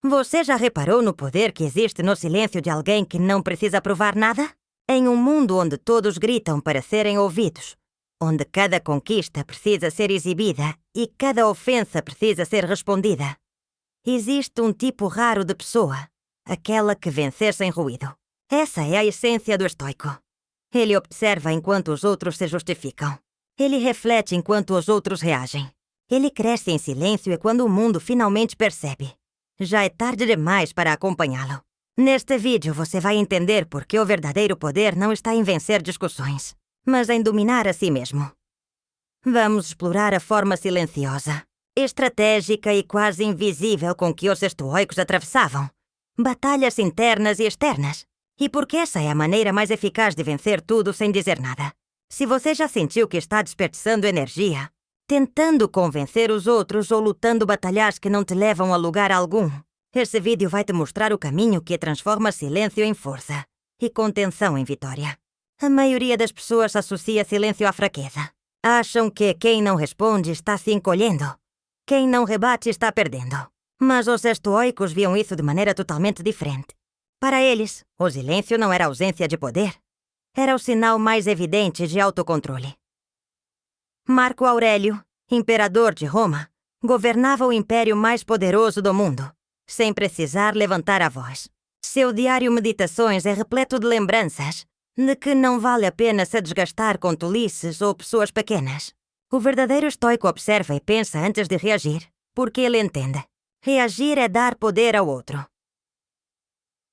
Você já reparou no poder que existe no silêncio de alguém que não precisa provar nada? Em um mundo onde todos gritam para serem ouvidos, onde cada conquista precisa ser exibida e cada ofensa precisa ser respondida, existe um tipo raro de pessoa, aquela que vencer sem ruído. Essa é a essência do estoico. Ele observa enquanto os outros se justificam. Ele reflete enquanto os outros reagem. Ele cresce em silêncio e quando o mundo finalmente percebe, já é tarde demais para acompanhá-lo. Neste vídeo você vai entender por que o verdadeiro poder não está em vencer discussões, mas em dominar a si mesmo. Vamos explorar a forma silenciosa, estratégica e quase invisível com que os estoicos atravessavam batalhas internas e externas, e porque essa é a maneira mais eficaz de vencer tudo sem dizer nada. Se você já sentiu que está desperdiçando energia, tentando convencer os outros ou lutando batalhas que não te levam a lugar algum, esse vídeo vai te mostrar o caminho que transforma silêncio em força e contenção em vitória. A maioria das pessoas associa silêncio à fraqueza. Acham que quem não responde está se encolhendo, quem não rebate está perdendo. Mas os estoicos viam isso de maneira totalmente diferente. Para eles, o silêncio não era ausência de poder, era o sinal mais evidente de autocontrole. Marco Aurélio, imperador de Roma, governava o império mais poderoso do mundo, sem precisar levantar a voz. Seu diário Meditações é repleto de lembranças de que não vale a pena se desgastar com tolices ou pessoas pequenas. O verdadeiro estoico observa e pensa antes de reagir, porque ele entende. Reagir é dar poder ao outro.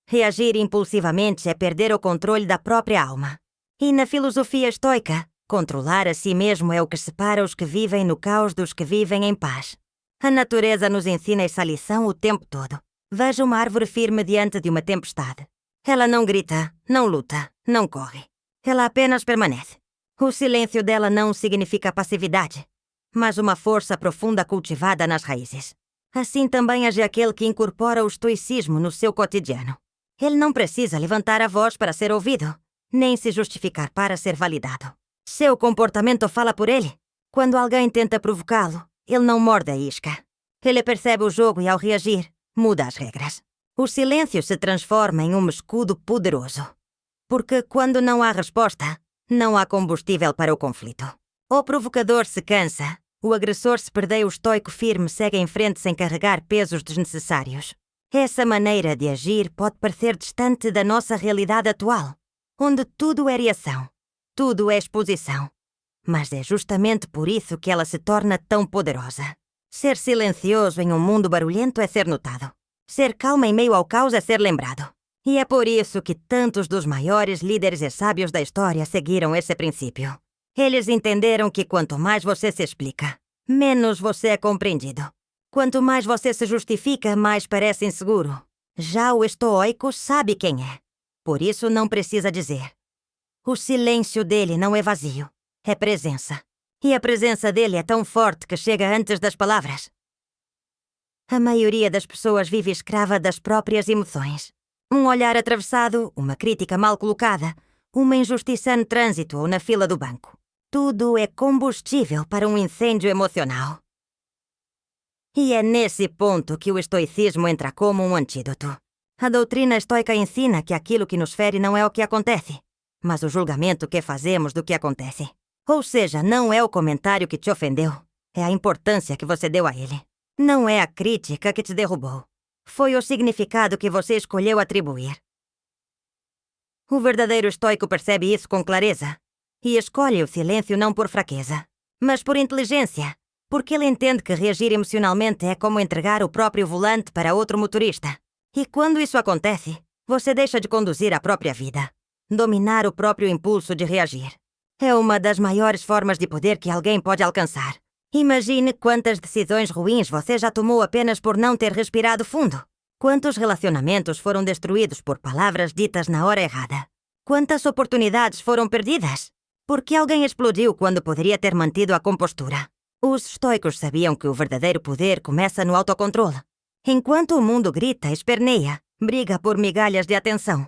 Reagir impulsivamente é perder o controle da própria alma. E na filosofia estoica, controlar a si mesmo é o que separa os que vivem no caos dos que vivem em paz. A natureza nos ensina essa lição o tempo todo. Veja uma árvore firme diante de uma tempestade. Ela não grita, não luta, não corre. Ela apenas permanece. O silêncio dela não significa passividade, mas uma força profunda cultivada nas raízes. Assim também age aquele que incorpora o estoicismo no seu cotidiano. Ele não precisa levantar a voz para ser ouvido, nem se justificar para ser validado. Seu comportamento fala por ele. Quando alguém tenta provocá-lo, ele não morde a isca. Ele percebe o jogo e, ao reagir, muda as regras. O silêncio se transforma em um escudo poderoso. Porque quando não há resposta, não há combustível para o conflito. O provocador se cansa, o agressor se perde, o estoico firme segue em frente sem carregar pesos desnecessários. Essa maneira de agir pode parecer distante da nossa realidade atual, onde tudo é reação, tudo é exposição. Mas é justamente por isso que ela se torna tão poderosa. Ser silencioso em um mundo barulhento é ser notado. Ser calmo em meio ao caos é ser lembrado. E é por isso que tantos dos maiores líderes e sábios da história seguiram esse princípio. Eles entenderam que quanto mais você se explica, menos você é compreendido. Quanto mais você se justifica, mais parece inseguro. Já o estoico sabe quem é. Por isso não precisa dizer. O silêncio dele não é vazio, é presença. E a presença dele é tão forte que chega antes das palavras. A maioria das pessoas vive escrava das próprias emoções. Um olhar atravessado, uma crítica mal colocada, uma injustiça no trânsito ou na fila do banco. Tudo é combustível para um incêndio emocional. E é nesse ponto que o estoicismo entra como um antídoto. A doutrina estoica ensina que aquilo que nos fere não é o que acontece, mas o julgamento que fazemos do que acontece. Ou seja, não é o comentário que te ofendeu, é a importância que você deu a ele. Não é a crítica que te derrubou. Foi o significado que você escolheu atribuir. O verdadeiro estoico percebe isso com clareza e escolhe o silêncio não por fraqueza, mas por inteligência, porque ele entende que reagir emocionalmente é como entregar o próprio volante para outro motorista. E quando isso acontece, você deixa de conduzir a própria vida, dominar o próprio impulso de reagir. É uma das maiores formas de poder que alguém pode alcançar. Imagine quantas decisões ruins você já tomou apenas por não ter respirado fundo. Quantos relacionamentos foram destruídos por palavras ditas na hora errada. Quantas oportunidades foram perdidas porque alguém explodiu quando poderia ter mantido a compostura. Os estoicos sabiam que o verdadeiro poder começa no autocontrole. Enquanto o mundo grita, esperneia, briga por migalhas de atenção,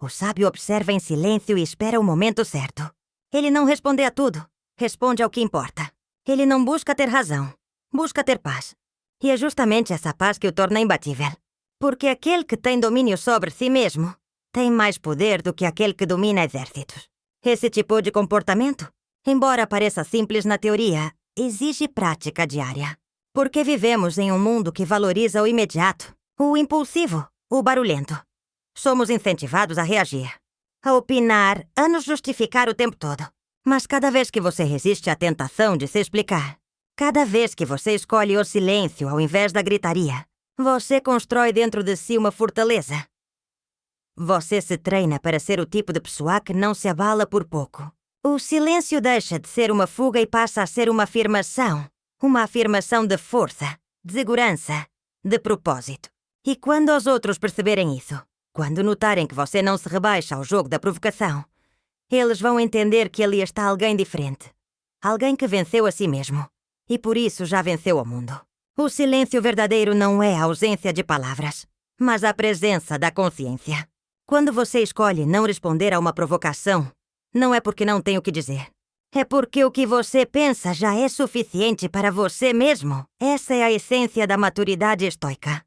o sábio observa em silêncio e espera o momento certo. Ele não responde a tudo, responde ao que importa. Ele não busca ter razão, busca ter paz. E é justamente essa paz que o torna imbatível. Porque aquele que tem domínio sobre si mesmo tem mais poder do que aquele que domina exércitos. Esse tipo de comportamento, embora pareça simples na teoria, exige prática diária. Porque vivemos em um mundo que valoriza o imediato, o impulsivo, o barulhento. Somos incentivados a reagir, a opinar, a nos justificar o tempo todo. Mas cada vez que você resiste à tentação de se explicar, cada vez que você escolhe o silêncio ao invés da gritaria, você constrói dentro de si uma fortaleza. Você se treina para ser o tipo de pessoa que não se abala por pouco. O silêncio deixa de ser uma fuga e passa a ser uma afirmação. Uma afirmação de força, de segurança, de propósito. E quando os outros perceberem isso, quando notarem que você não se rebaixa ao jogo da provocação, eles vão entender que ali está alguém diferente. Alguém que venceu a si mesmo. E por isso já venceu o mundo. O silêncio verdadeiro não é a ausência de palavras, mas a presença da consciência. Quando você escolhe não responder a uma provocação, não é porque não tem o que dizer. É porque o que você pensa já é suficiente para você mesmo. Essa é a essência da maturidade estoica.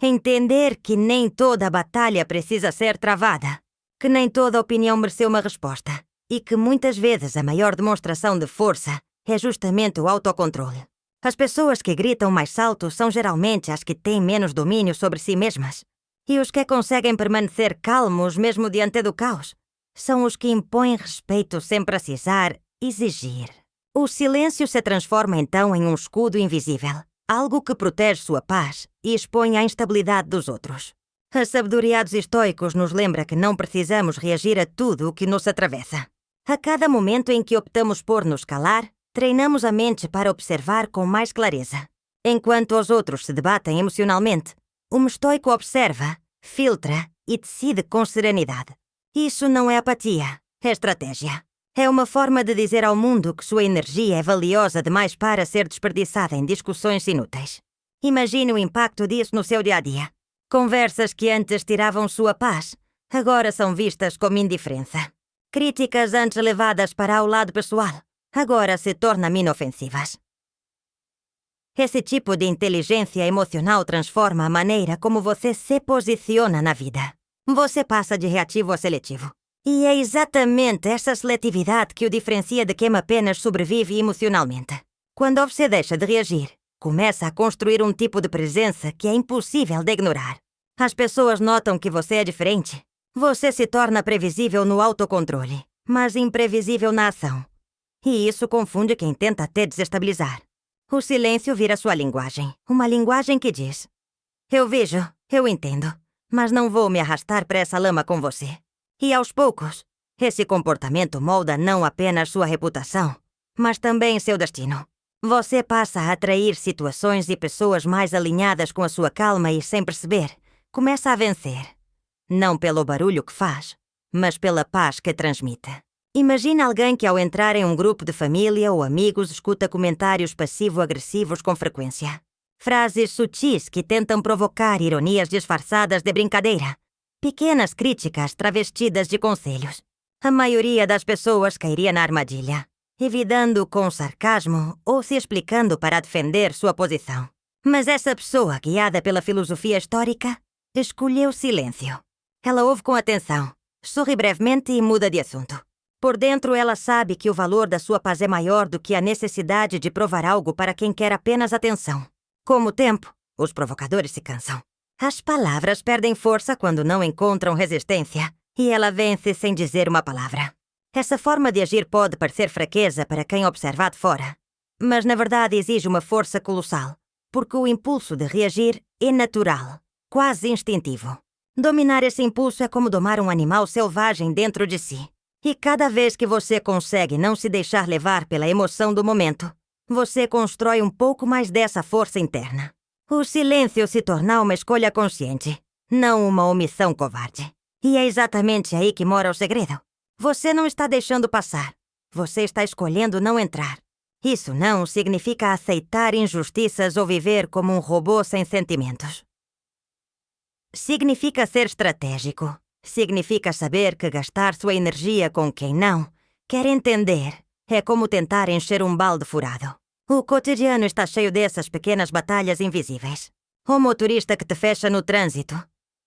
Entender que nem toda batalha precisa ser travada, que nem toda opinião mereceu uma resposta, e que muitas vezes a maior demonstração de força é justamente o autocontrole. As pessoas que gritam mais alto são geralmente as que têm menos domínio sobre si mesmas. E os que conseguem permanecer calmos mesmo diante do caos são os que impõem respeito sem precisar exigir. O silêncio se transforma então em um escudo invisível, algo que protege sua paz e expõe a instabilidade dos outros. A sabedoria dos estoicos nos lembra que não precisamos reagir a tudo o que nos atravessa. A cada momento em que optamos por nos calar, treinamos a mente para observar com mais clareza. Enquanto os outros se debatem emocionalmente, um estoico observa, filtra e decide com serenidade. Isso não é apatia, é estratégia. É uma forma de dizer ao mundo que sua energia é valiosa demais para ser desperdiçada em discussões inúteis. Imagine o impacto disso no seu dia-a-dia. Conversas que antes tiravam sua paz, agora são vistas como indiferença. Críticas antes levadas para o lado pessoal, agora se tornam inofensivas. Esse tipo de inteligência emocional transforma a maneira como você se posiciona na vida. Você passa de reativo a seletivo. E é exatamente essa seletividade que o diferencia de quem apenas sobrevive emocionalmente. Quando você deixa de reagir, começa a construir um tipo de presença que é impossível de ignorar. As pessoas notam que você é diferente. Você se torna previsível no autocontrole, mas imprevisível na ação. E isso confunde quem tenta te desestabilizar. O silêncio vira sua linguagem. Uma linguagem que diz: eu vejo, eu entendo, mas não vou me arrastar para essa lama com você. E aos poucos, esse comportamento molda não apenas sua reputação, mas também seu destino. Você passa a atrair situações e pessoas mais alinhadas com a sua calma e, sem perceber, começa a vencer. Não pelo barulho que faz, mas pela paz que transmite. Imagina alguém que ao entrar em um grupo de família ou amigos escuta comentários passivo-agressivos com frequência. Frases sutis que tentam provocar ironias disfarçadas de brincadeira. Pequenas críticas travestidas de conselhos. A maioria das pessoas cairia na armadilha, evitando com sarcasmo ou se explicando para defender sua posição. Mas essa pessoa, guiada pela filosofia histórica, escolheu silêncio. Ela ouve com atenção, sorri brevemente e muda de assunto. Por dentro, ela sabe que o valor da sua paz é maior do que a necessidade de provar algo para quem quer apenas atenção. Com o tempo, os provocadores se cansam. As palavras perdem força quando não encontram resistência, e ela vence sem dizer uma palavra. Essa forma de agir pode parecer fraqueza para quem observa de fora, mas na verdade exige uma força colossal, porque o impulso de reagir é natural, quase instintivo. Dominar esse impulso é como domar um animal selvagem dentro de si. E cada vez que você consegue não se deixar levar pela emoção do momento, você constrói um pouco mais dessa força interna. O silêncio se torna uma escolha consciente, não uma omissão covarde. E é exatamente aí que mora o segredo. Você não está deixando passar. Você está escolhendo não entrar. Isso não significa aceitar injustiças ou viver como um robô sem sentimentos. Significa ser estratégico. Significa saber que gastar sua energia com quem não quer entender é como tentar encher um balde furado. O cotidiano está cheio dessas pequenas batalhas invisíveis. O motorista que te fecha no trânsito.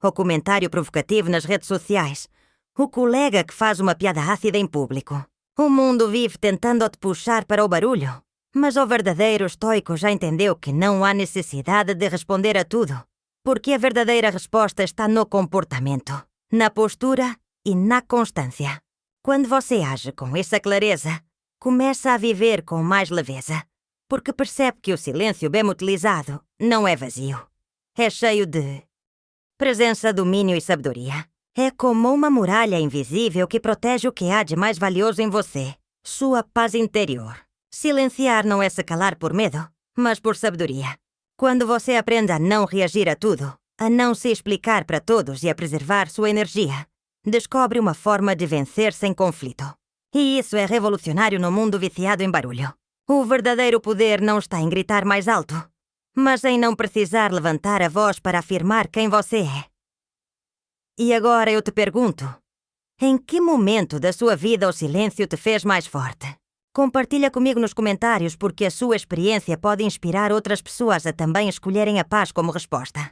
O comentário provocativo nas redes sociais. O colega que faz uma piada ácida em público. O mundo vive tentando te puxar para o barulho. Mas o verdadeiro estoico já entendeu que não há necessidade de responder a tudo. Porque a verdadeira resposta está no comportamento, na postura e na constância. Quando você age com essa clareza, começa a viver com mais leveza. Porque percebe que o silêncio bem utilizado não é vazio. É cheio de presença, domínio e sabedoria. É como uma muralha invisível que protege o que há de mais valioso em você, sua paz interior. Silenciar não é se calar por medo, mas por sabedoria. Quando você aprende a não reagir a tudo, a não se explicar para todos e a preservar sua energia, descobre uma forma de vencer sem conflito. E isso é revolucionário no mundo viciado em barulho. O verdadeiro poder não está em gritar mais alto, mas em não precisar levantar a voz para afirmar quem você é. E agora eu te pergunto, em que momento da sua vida o silêncio te fez mais forte? Compartilha comigo nos comentários porque a sua experiência pode inspirar outras pessoas a também escolherem a paz como resposta.